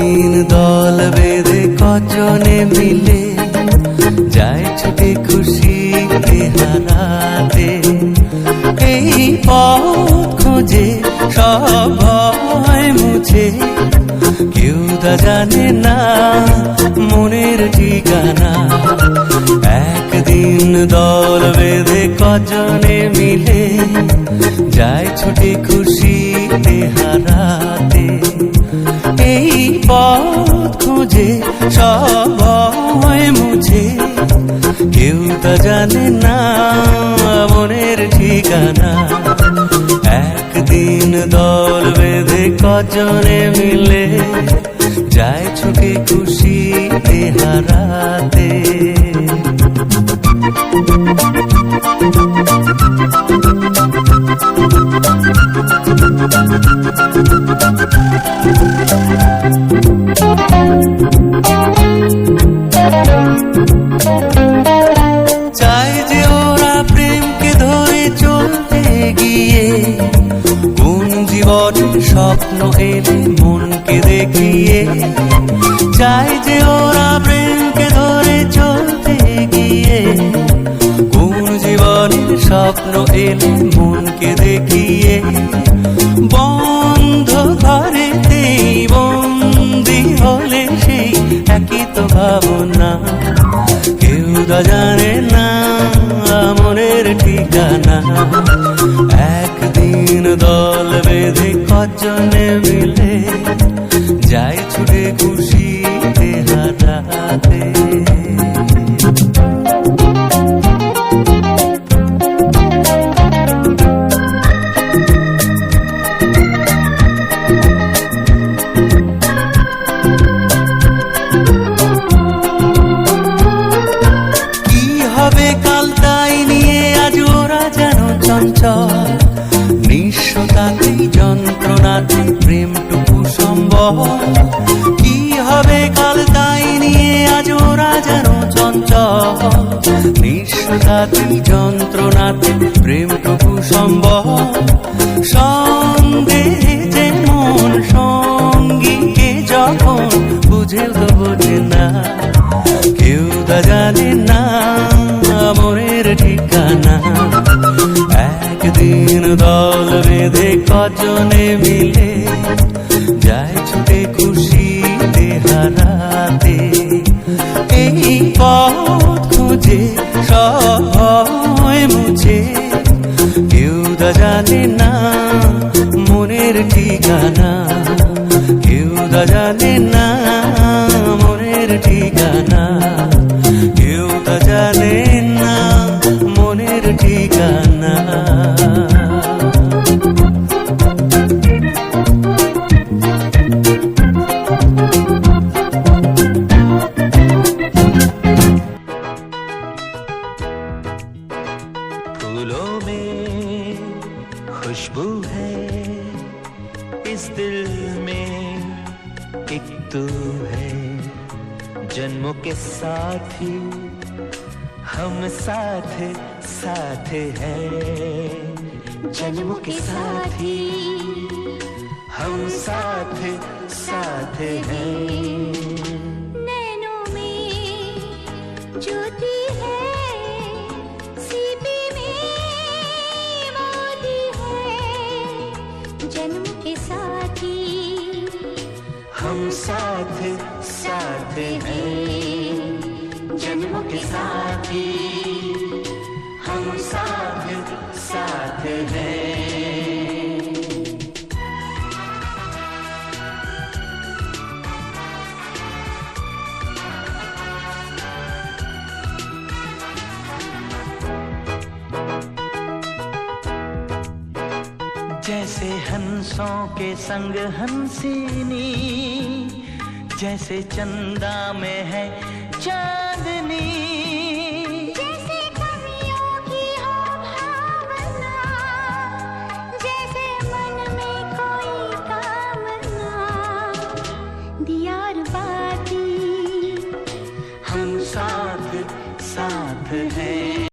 দিন দল বেঁধে কজনে মিলে যায় ছুটে খুশিতে হারাতে। এই পথ খুঁজে সব ভয় মুছে, কেউ তা জানে না মনের ঠিকানা। একদিন দল বেঁধে কজনে মিলে যায় ছুটে খুশিতে হারাতে। এই পথ খুঁজে সব ভয় মুছে, কেউ তা জানে না মনের ঠিকানা। একদিন দল বেঁধে কজনে মিলে যায় ছুটে খুশিতে হারাতে। চাই যে ওরা প্রেমকে ধরে চলতে গিয়ে, কোন জীবনের স্বপ্ন এলে মনকে দেখিয়ে। চাই যে ওরা প্রেমকে ধরে চলতে গিয়ে, কোন জীবনের স্বপ্ন এলে মনকে দেখিয়ে। বন্ধ ঘরেতেই বন্দি হলে সেই একই তো ভাবনা, কেউ তা জানে না মনের ঠিকানা। একদিন দল বেঁধে কজনে মিলে যায় ছুটে খুশিতে হারাতে। কি হবে কাল তাই নিয়ে আজ ওরা যেন চঞ্চল, নিঃস্বতাতেই যন্ত্রণাতে প্রেমটুকু সম্ভব। কি হবে কাল তাই নিয়ে আজ ওরা যেন চঞ্চল, নিঃস্বতাতেই যন্ত্রণাতে প্রেমটুকু সম্ভব। সন্দেহে যে মন সঙ্গীকে যখন বুঝেও তো বোঝে না, কেউ তা জানে না মনের ঠিকানা। একদিন দল বেঁধে কজনে মিলে যায় ছুটে খুশিতে হারাতে। এই পথ খুঁজে সব ভয় মুছে, কেউ তা জানে না মনের ঠিকানা। কেউ তা জানে না মনের ঠিকানা। কেউ তা জানে না মনের ঠিকানা। फूलों में खुशबू है, इस दिल में एक तू है। जन्मों के साथी हम साथ साथ हैं, जन्मों के साथी हम साथ साथ हैं। नैनों में ज्योति है, सीपी में मोती है, जन्म के साथी हम साथ साथ हैं, जन्मों के साथी हम साथ साथ हैं। जैसे हंसों के संग हंसिनी, जैसे चंदा में है चांदनी।